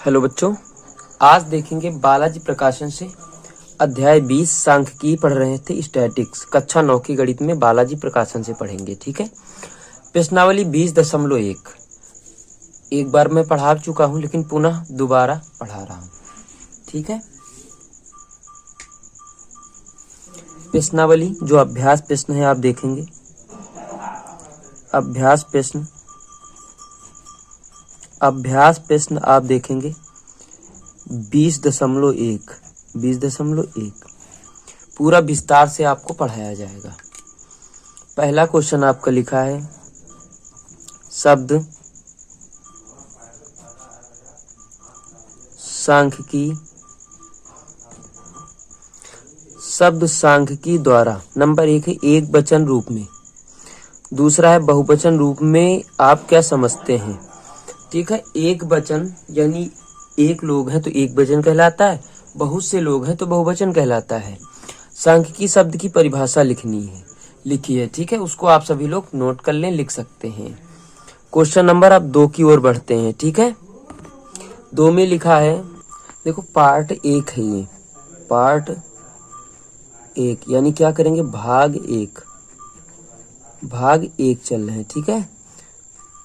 Hello बच्चों, आज देखेंगे बालाजी प्रकाशन से अध्याय 20 सांख्यिकी पढ़ रहे थे स्टैटिक्स कक्षा 9 की गणित में बालाजी प्रकाशन से पढ़ेंगे। ठीक है। प्रश्नावली 20.1 एक बार मैं पढ़ा चुका हूं लेकिन पुनः दोबारा पढ़ा रहा हूं। ठीक है। प्रश्नावली जो अभ्यास प्रश्न है आप देखेंगे। अभ्यास प्रश्न आप देखेंगे 20.1 पूरा विस्तार से आपको पढ़ाया जाएगा। पहला क्वेश्चन आपका लिखा है शब्द सांख्यिकी द्वारा। नंबर 1 है एक वचन रूप में, दूसरा है बहुवचन रूप में आप क्या समझते हैं। ठीक है। एक वचन यानी एक लोग हैं तो एक वचन कहलाता है, बहुत से लोग हैं तो बहुवचन कहलाता है। सांख्यिकी शब्द की परिभाषा लिखी है। ठीक है, उसको आप सभी लोग नोट कर लें, लिख सकते हैं। क्वेश्चन नंबर आप 2 की ओर बढ़ते हैं। ठीक है। 2 में लिखा है, देखो पार्ट 1 है ये, पार्ट 1 यानी क्या करेंगे भाग 1 चल रहे हैं। ठीक है।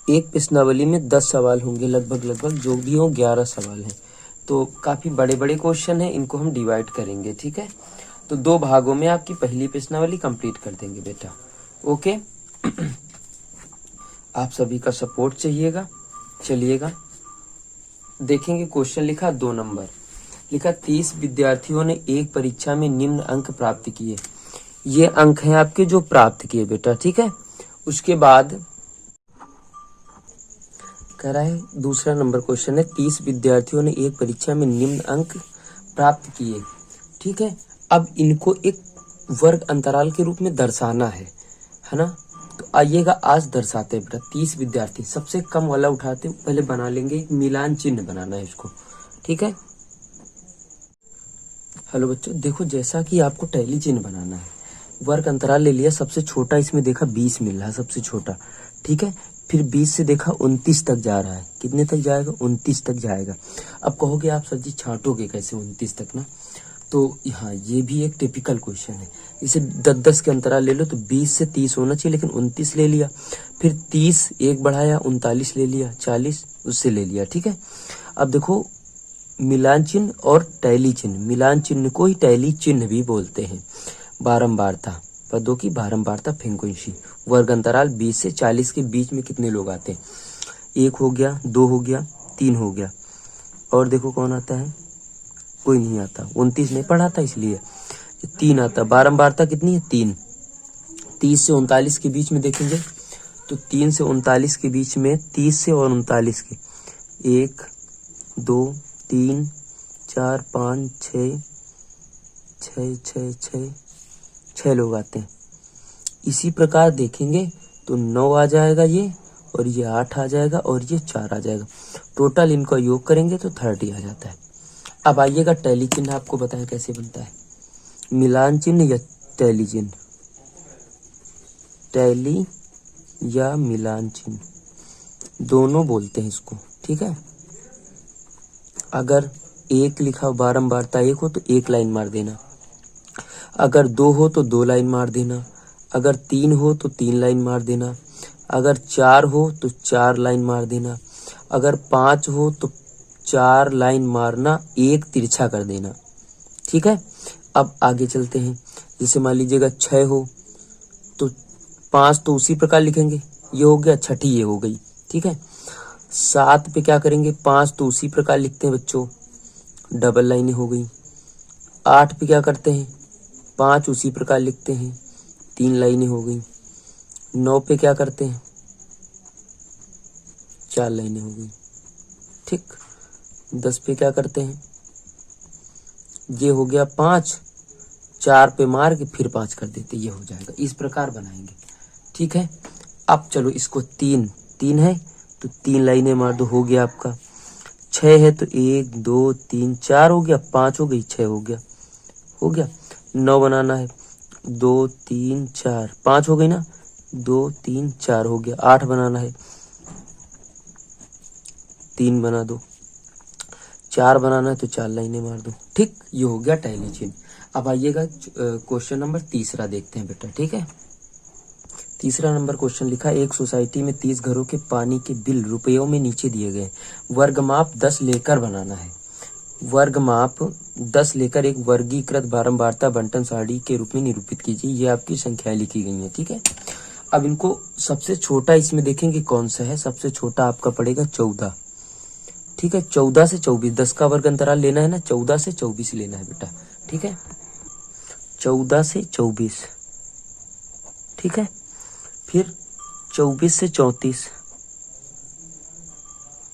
एक प्रश्नावली में 10 सवाल होंगे लगभग, जो भी हो 11 सवाल हैं, तो काफी बड़े बड़े क्वेश्चन हैं, इनको हम डिवाइड करेंगे। ठीक है। तो 2 भागों में आपकी पहली प्रश्नावली कंप्लीट कर देंगे बेटा। ओके। आप सभी का सपोर्ट चलिएगा देखेंगे। क्वेश्चन लिखा 2 नंबर लिखा 30 विद्यार्थियों ने एक परीक्षा में निम्न अंक प्राप्त किए। ये अंक हैं आपके जो प्राप्त किए बेटा। ठीक है। उसके बाद कह रहा है दूसरा नंबर क्वेश्चन है 30 विद्यार्थियों ने एक परीक्षा में निम्न अंक प्राप्त किए। ठीक है। अब इनको एक वर्ग अंतराल के रूप में दर्शाना है ना। तो आइएगा आज दर्शाते हैं बेटा। 30 विद्यार्थी, सबसे कम वाला उठाते पहले बना लेंगे, मिलान चिन्ह बनाना है इसको। ठीक है। हेलो बच्चों, देखो जैसा कि आपको टैली चिन्ह बनाना है, वर्ग अंतराल ले लिया, सबसे छोटा इसमें देखा 20 मिल रहा है, सबसे छोटा। ठीक है। फिर 20 से देखा 29 तक जा रहा है। कितने तक जाएगा? 29 तक जाएगा। अब कहोगे आप सर जी छांटोगे कैसे 29 तक ना, तो यहाँ ये भी एक टिपिकल क्वेश्चन है। इसे 10-10 के अंतराल ले लो तो 20 से 30 होना चाहिए, लेकिन 29 ले लिया। फिर 30 एक बढ़ाया 39 ले लिया, 40 उससे ले लिया। ठीक है। अब देखो मिलान चिन्ह और टैली चिन्ह, मिलान चिन्ह को ही टैली चिन्ह भी बोलते हैं। बारंबारता, पदों की बारंबारता, फ्रीक्वेंसी। वर्ग अंतराल 20 से 40 के बीच में कितने लोग आते हैं? 1 हो गया, 2 हो गया, 3 हो गया, और देखो कौन आता है? कोई नहीं आता। 29 नहीं पढ़ा था इसलिए 3 आता। बारंबारता कितनी है? 3। 30 से 39 के बीच में देखेंगे तो 3 से 39 के बीच में 30 से और 39 के 1 2 3 4 5 6 लोग आते हैं। इसी प्रकार देखेंगे तो 9 आ जाएगा ये, और ये 8 आ जाएगा, और ये 4 आ जाएगा। टोटल इनका योग करेंगे तो 30 आ जाता है। अब आइएगा टैली चिन्ह आपको बताएं कैसे बनता है। मिलान चिन्ह या टैली चिन्ह? टैली या मिलान चिन्ह दोनों बोलते हैं इसको। ठीक है। अगर 1 लिखा बारंबारता 1 हो तो 1 लाइन मार देना, अगर 2 हो तो 2 लाइन मार देना, अगर 3 हो तो 3 लाइन मार देना, अगर 4 हो तो 4 लाइन मार देना, अगर 5 हो तो 4 लाइन मारना, 1 तिरछा कर देना। ठीक है। अब आगे चलते हैं। जैसे मान लीजिएगा 6 हो तो 5 तो उसी प्रकार लिखेंगे, ये हो गया, छठी ये हो गई। ठीक है। 7 पे क्या करेंगे? 5 तो उसी प्रकार लिखते हैं बच्चों, डबल लाइनें हो गई। 8 पे क्या करते हैं? 5 उसी प्रकार लिखते हैं, 3 लाइनें हो गई। 9 पे क्या करते हैं? 4 लाइनें हो गई। ठीक। 10 पे क्या करते हैं? ये हो गया 5, 4 पे मार के फिर 5 कर देते, ये हो जाएगा। इस प्रकार बनाएंगे। ठीक है। अब चलो इसको 3 है तो 3 लाइनें मार दो, हो गया आपका। 6 है तो 1 2 3 4 हो गया, 5 हो गई, 6 हो गया। 9 बनाना है, 2 3 4, 5 हो गई ना, 2 3 4 हो गया। 8 बनाना है, 3 बना दो। 4 बनाना है तो 4 लाइनें मार दो। ठीक, ये हो गया टैली चिन्ह। अब आइएगा क्वेश्चन नंबर तीसरा देखते हैं बेटा। ठीक है, तीसरा नंबर क्वेश्चन लिखा, एक सोसाइटी में 30 घरों के पानी के बिल रुपयों में नीचे दिए गए, वर्गमाप 10 लेकर बनाना है। वर्गमाप 10 लेकर एक वर्गीकृत बारंबारता बंटन सारणी के रूप में निरूपित कीजिए। ये आपकी संख्याएं लिखी गई हैं। ठीक है, अब इनको सबसे छोटा इसमें देखेंगे कौन सा है। सबसे छोटा आपका पड़ेगा 14। ठीक है, 14 से 24, 10 का वर्ग अंतराल लेना है ना, 14 से 24 लेना है बेटा। ठीक है, 14 से 24। ठीक है, फिर 24 से 34,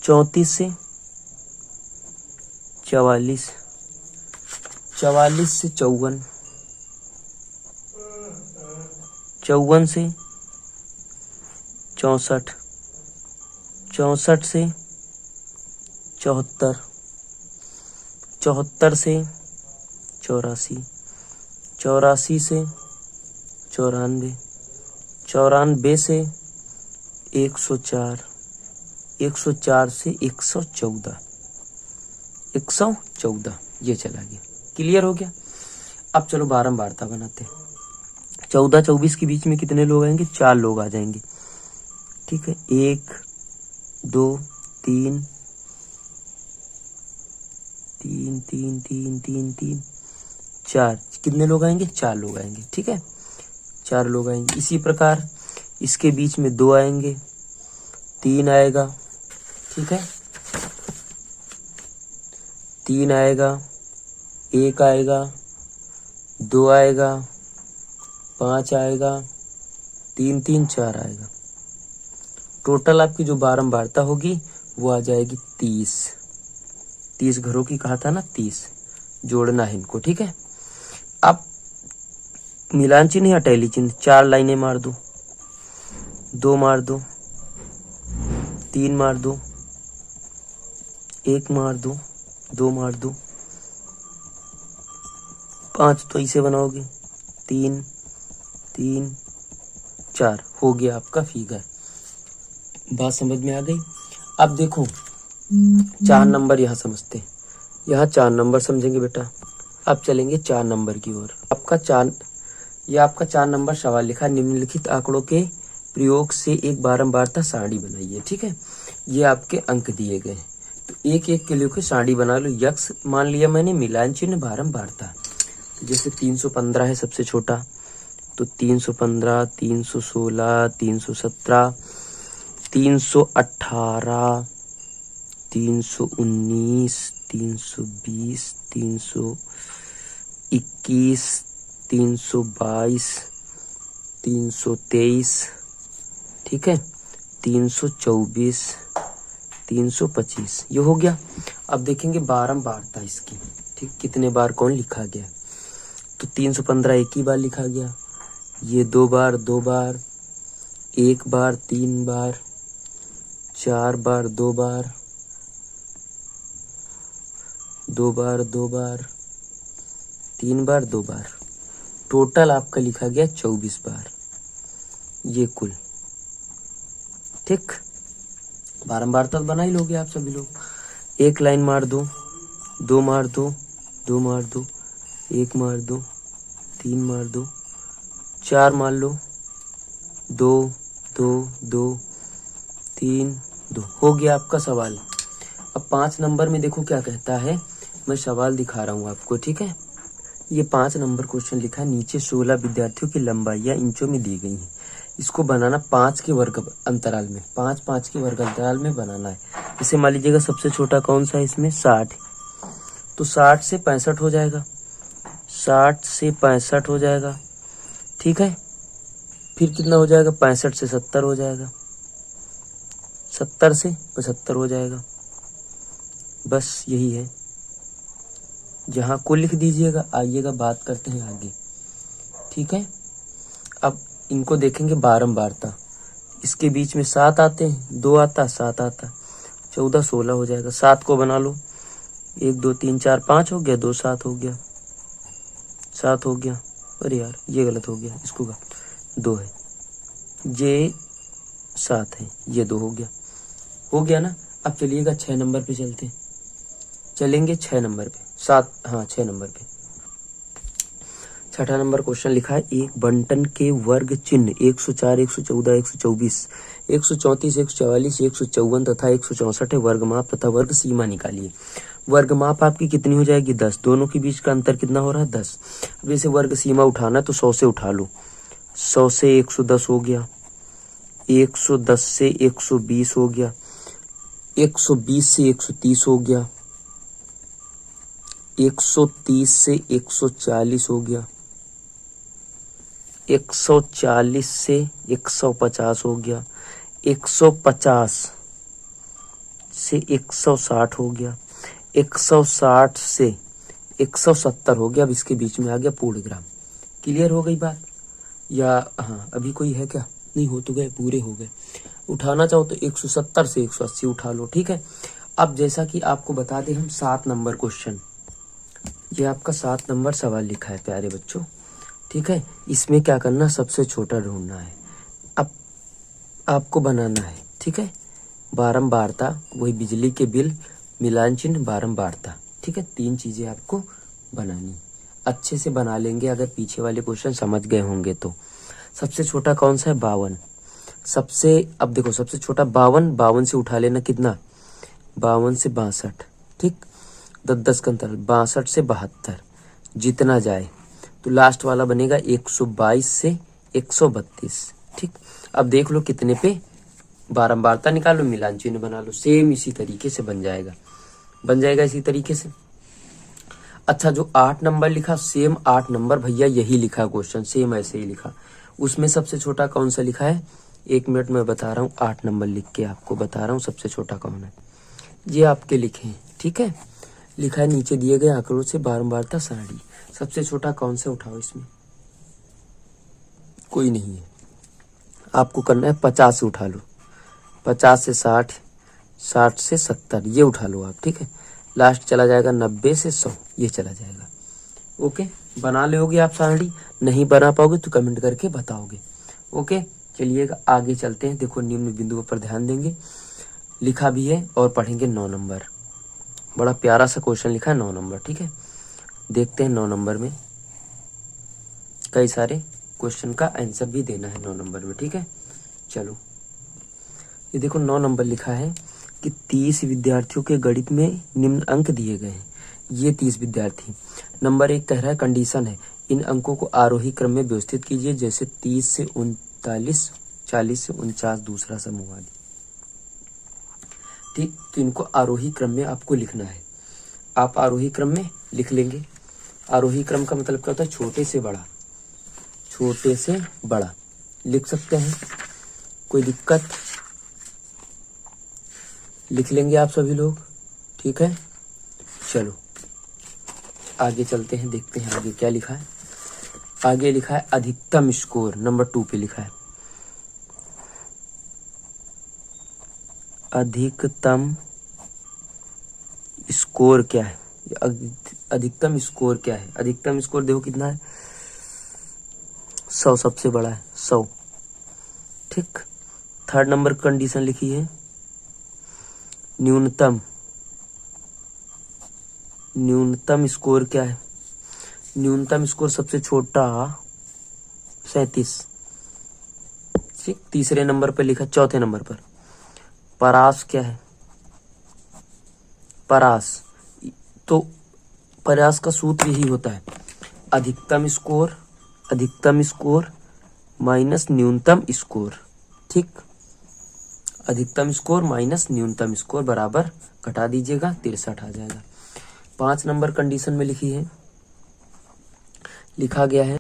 34 से 44, 44 से 54, 54 से 64, 64 से 74, 74 से 84, 84 से 94, 94 से 104, 104 से 114, 114 ये चला गया। क्लियर हो गया। अब चलो बारंबारता बनाते हैं। 14-24 के बीच में कितने लोग आएंगे? 4 लोग आ जाएंगे। ठीक है, 1 2 3 3 3 3 3 3 4, कितने लोग आएंगे? 4 लोग आएंगे। ठीक है, 4 लोग आएंगे। इसी प्रकार इसके बीच में 2 आएंगे, 3 आएगा। ठीक है, 3 आएगा, 1 आएगा, 2 आएगा, 5 आएगा, 3 3 4 आएगा। टोटल आपकी जो बारंबारता होगी वो आ जाएगी 30। 30 घरों की कहा था ना, 30 जोड़ना है इनको। ठीक है, अब मिलान चिन्ह या टैली चिन्ह, 4 लाइनें मार दो, 2 मार दो, 3 मार दो, 1 मार दो, 2 मार दो, 5 तो इसे बनाओगे, 3 3 4 हो गया आपका फिगर। बात समझ में आ गई। अब देखो 4 नंबर यहाँ समझते हैं, यहाँ 4 नंबर समझेंगे बेटा। अब चलेंगे 4 नंबर की ओर। ये आपका 4 नंबर सवाल लिखा, निम्नलिखित आंकड़ों के प्रयोग से एक बारंबारता सारणी बनाइए। ठीक है, ये आपके अंक दिए गए, तो एक एक के लिए सारणी बना लो। यक्ष मान लिया मैंने, मिलान चिन्ह, बारंबारता। तो जैसे 315 है सबसे छोटा, तो 315, 316, 317, 318, 319, 320, 321, 322, 323, ठीक है, 324, 325, ये हो गया। अब देखेंगे बारंबारता इसकी। ठीक, कितने बार कौन लिखा गया, तो 315 एक ही बार लिखा गया, ये 2 बार, 2 बार, 1 बार, 3 बार, 4 बार, 2 बार, 2 बार, 2 बार, 3 बार, 2 बार, टोटल आपका लिखा गया 24 बार, ये कुल। ठीक, बारंबारता बना ही लोगे आप सभी लोग। एक लाइन मार दो, 2 मार दो, 2 मार दो, 1 मार दो, 3 मार दो, 4 मार लो, 2 2 2 3 2, हो गया आपका सवाल। अब 5 नंबर में देखो क्या कहता है, मैं सवाल दिखा रहा हूँ आपको। ठीक है, ये 5 नंबर क्वेश्चन लिखा है, नीचे 16 विद्यार्थियों की लंबाइयाँ इंचों में दी गई हैं। इसको बनाना 5 के वर्ग अंतराल में, 5 के वर्ग अंतराल में बनाना है। इसे मान लीजिएगा सबसे छोटा कौन सा है इसमें, 60, तो 60 से 65 हो जाएगा, 60 से 65 हो जाएगा। ठीक है, फिर कितना हो जाएगा, 65 से 70 हो जाएगा, 70 से 75 हो जाएगा। बस यही है, जहाँ को लिख दीजिएगा। आइएगा बात करते हैं आगे। ठीक है, अब इनको देखेंगे बारंबारता। इसके बीच में 7 आते हैं, 2 आता, 7 आता, 14 16 हो जाएगा। 7 को बना लो, 1 2 3 4 5 हो गया, 2 7 हो गया, 7 हो गया। अरे यार ये गलत हो गया, इसको 2 है, ये 7 है, ये 2 हो गया, हो गया ना। अब चलिएगा 6 नंबर पे चलते हैं। चलेंगे 6 नंबर पे, 7, हाँ 6 नंबर पे। छठा नंबर क्वेश्चन लिखा है, एक बंटन के वर्ग चिन्ह 104, 114, 124, 134, 144, 154 तथा 164 है। वर्ग माप तथा वर्ग सीमा निकालिए। वर्ग माप आपकी कितनी हो जाएगी? 10। दोनों के बीच का अंतर कितना हो रहा है? 10। अब जैसे वर्ग सीमा उठाना तो 100 से उठा लो, 100 से 110 हो गया, 110 से 120 हो गया, 120 से 130 हो गया, 130 से 140 हो गया, 140 से 150 हो गया, 150 से 160 हो गया, 160 से 170 हो गया। अब इसके बीच में आ गया पूर्णग्राम। क्लियर हो गई बात? या हाँ अभी कोई है क्या? नहीं, हो तो गए, पूरे हो गए। उठाना चाहो तो 170 से 180 उठा लो, ठीक है। अब जैसा कि आपको बता दें हम 7 नंबर क्वेश्चन, ये आपका 7 नंबर सवाल लिखा है प्यारे बच्चों, ठीक है। इसमें क्या करना, सबसे छोटा ढूंढना है। अब आपको बनाना है, ठीक है, बारंबारता, वही बिजली के बिल, मिलान चिन्ह, बारंबारता, ठीक है। 3 चीजें आपको बनानी, अच्छे से बना लेंगे अगर पीछे वाले क्वेश्चन समझ गए होंगे तो। सबसे छोटा कौन सा है? 52। अब देखो सबसे छोटा 52, 52 से उठा लेना कितना? 52 से 62, ठीक। 10 का अंतर, 62 से 72, जितना जाए तो लास्ट वाला बनेगा 122 से 132, ठीक। अब देख लो कितने पे बारंबारता निकालो, मिलान चिन्ह बना लो, सेम इसी तरीके से बन जाएगा इसी तरीके से। अच्छा, जो 8 नंबर लिखा, सेम 8 नंबर भैया यही लिखा क्वेश्चन, सेम ऐसे ही लिखा। उसमें सबसे छोटा कौन सा लिखा है? 1 मिनट में बता रहा हूँ, 8 नंबर लिख के आपको बता रहा हूँ सबसे छोटा कौन है। ये आपके लिखे हैं, ठीक है, लिखा है नीचे दिए गए आंकड़ों से बारंबारता सारणी। सबसे छोटा कौन सा उठाओ? इसमें कोई नहीं है, आपको करना है 50 से उठा लो, 50 से 60, 60 से 70, ये उठा लो आप, ठीक है। लास्ट चला जाएगा 90 से 100, ये चला जाएगा। ओके, बना लोगे आप सारणी? नहीं बना पाओगे तो कमेंट करके बताओगे। ओके, चलिएगा आगे चलते हैं। देखो निम्न बिंदुओं पर ध्यान देंगे, लिखा भी है और पढ़ेंगे 9 नंबर। बड़ा प्यारा सा क्वेश्चन लिखा है 9 नंबर, ठीक है। देखते हैं 9 नंबर में कई सारे क्वेश्चन का आंसर भी देना है 9 नंबर में, ठीक है। चलो, ये देखो 9 नंबर लिखा है कि 30 विद्यार्थियों के गणित में निम्न अंक दिए गए हैं। ये 30 विद्यार्थी, नंबर 1 कह रहा है कंडीशन है, इन अंकों को आरोही क्रम में व्यवस्थित कीजिए, जैसे 30 से 39, 40 से 49 दूसरा समूह आदि, ठीक। तो इनको आरोही क्रम में आपको लिखना है। आप आरोही क्रम में लिख लेंगे। आरोही क्रम का मतलब क्या होता है? छोटे से बड़ा, छोटे से बड़ा लिख सकते हैं, कोई दिक्कत? लिख लेंगे आप सभी लोग, ठीक है। चलो आगे चलते हैं, देखते हैं आगे क्या लिखा है। आगे लिखा है अधिकतम स्कोर, नंबर 2 पे लिखा है अधिकतम स्कोर क्या है? अधिकतम स्कोर क्या है? अधिकतम स्कोर देखो कितना है, 100 सबसे बड़ा है, 100, ठीक। 3rd नंबर कंडीशन लिखी है न्यूनतम स्कोर क्या है? न्यूनतम स्कोर सबसे छोटा 37, ठीक। 3रे नंबर पर लिखा, 4थे नंबर पर परास क्या है? परास, तो परास का सूत्र यही होता है, अधिकतम स्कोर माइनस न्यूनतम स्कोर, ठीक। अधिकतम स्कोर माइनस न्यूनतम स्कोर बराबर घटा दीजिएगा, 63 आ जाएगा। 5 नंबर कंडीशन में लिखा गया है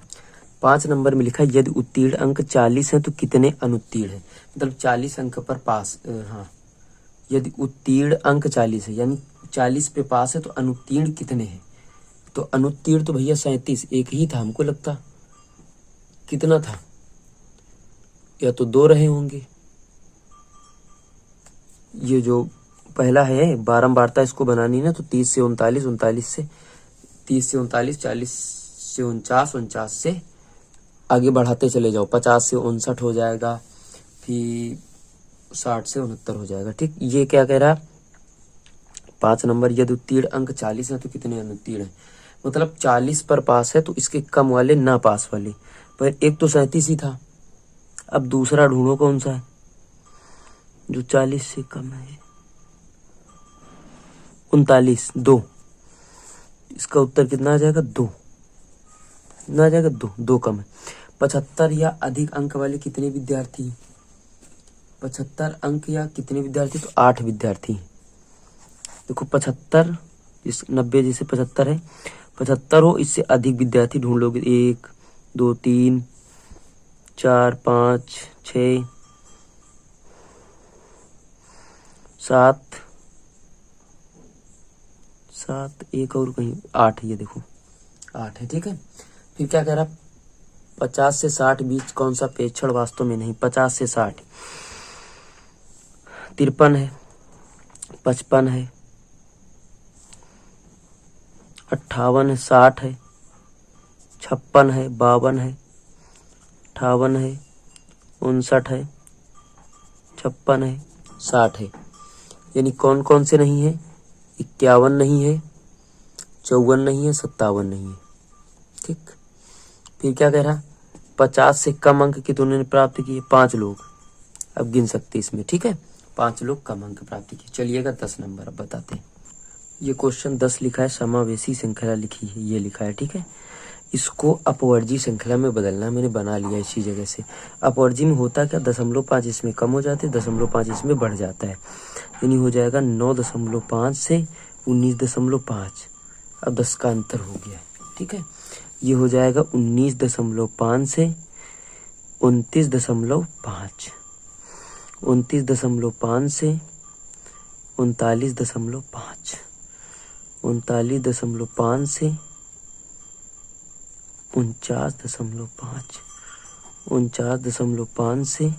5 नंबर में लिखा है, यदि उत्तीर्ण अंक 40 है तो कितने अनुत्तीर्ण है? मतलब 40 अंक पर पास, हाँ, यदि उत्तीर्ण अंक 40 है यानी 40 पे पास है तो अनुत्तीर्ण कितने हैं? तो अनुत्तीर्ण तो भैया 37, एक ही था हमको लगता, कितना था? या तो 2 रहे होंगे। ये जो पहला है बारंबारता, इसको बनानी ना, तो 30 से 39, 39 से 30 से 39, 40 से 49, 49 से आगे बढ़ाते चले जाओ, 50 से 59 हो जाएगा, फिर 60 से 69 हो जाएगा, ठीक। ये क्या कह रहा है? 5 नंबर यदि उत्तीर्ण अंक 40 है तो कितने अनुत्तीर्ण है, मतलब 40 पर पास है तो इसके कम वाले ना पास वाले। पर एक तो 37 ही था, अब दूसरा ढूंढो कौन सा है जो 40 से कम है। 39, 2। इसका उत्तर कितना आ जाएगा, 2। कितना आ जाएगा, 2। 2 कम है। 75 या अधिक अंक वाले कितने विद्यार्थी, 75 अंक या कितने विद्यार्थी, तो 8 विद्यार्थी। देखो 75 इस 90 जैसे 75 है, 75 हो इससे अधिक विद्यार्थी ढूंढ लोगे। 1 2 3 4 5 6 7 7, एक और कहीं 8 है, ये देखो 8 है, ठीक है। फिर क्या कह रहा, 50 से 60 बीच कौन सा प्रेक्षण वास्तव में नहीं, 50 से 60 53 है, 55 है, 58 है, 60 है, 56 है, 52 है, 58 है, 59 है, 56 है, 60 है। यानी कौन कौन से नहीं है, 51 नहीं है, 54 नहीं है, 57 नहीं है, ठीक। फिर क्या कह रहा, 50 से कम अंक कितने ने प्राप्त किए, 5 लोग। अब गिन सकते इसमें, ठीक है, 5 लोग कम अंक प्राप्त किए। चलिएगा 10 नंबर अब बताते हैं। ये क्वेश्चन 10 लिखा है, समावेशी श्रृंखला लिखी है, ये लिखा है, ठीक है। इसको अपवर्जी श्रृंखला में बदलना मैंने बना लिया इसी जगह से। अपवर्जी में होता क्या, 0.5 इसमें कम हो जाते, 0.5 इसमें बढ़ जाता है, यानी हो जाएगा 9.5 से 19.5। अब 10 का अंतर हो गया है, ठीक है। ये हो जाएगा 19.5 से 29.5, 29.5 से 39.5, 39.5 से 49.5, 49.5 से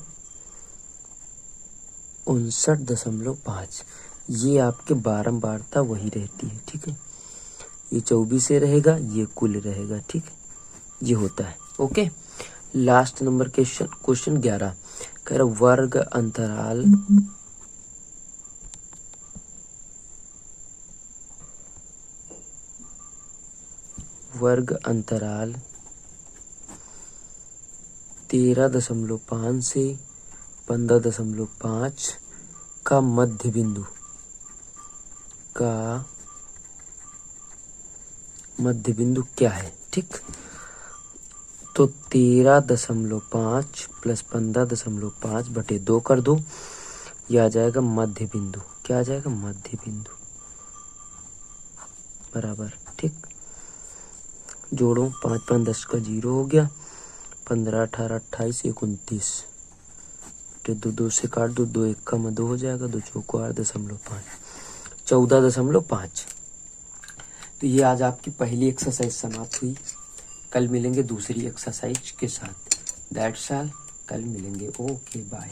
59.5। ये आपके बारंबारता वही रहती है, ठीक है। ये 24 से रहेगा, ये कुल रहेगा, ठीक है, ये होता है, ओके। लास्ट नंबर क्वेश्चन 11 कह रहा वर्ग अंतराल 13.5 से 15.5 का मध्य बिंदु क्या है, ठीक। तो 13.5 प्लस 15.5 बटे 2 कर दो, यह आ जाएगा मध्य बिंदु। क्या आ जाएगा, मध्य बिंदु बराबर, ठीक। जोड़ो 5 5 10 का 0 हो गया, 15 18 28 29, 2 से काट दो, 2 1 का 2 हो जाएगा, 2 चौको 8.5, 14.5। तो ये आज आपकी पहली एक्सरसाइज समाप्त हुई। कल मिलेंगे दूसरी एक्सरसाइज के साथ। दैट्स ऑल, कल मिलेंगे, ओके बाय।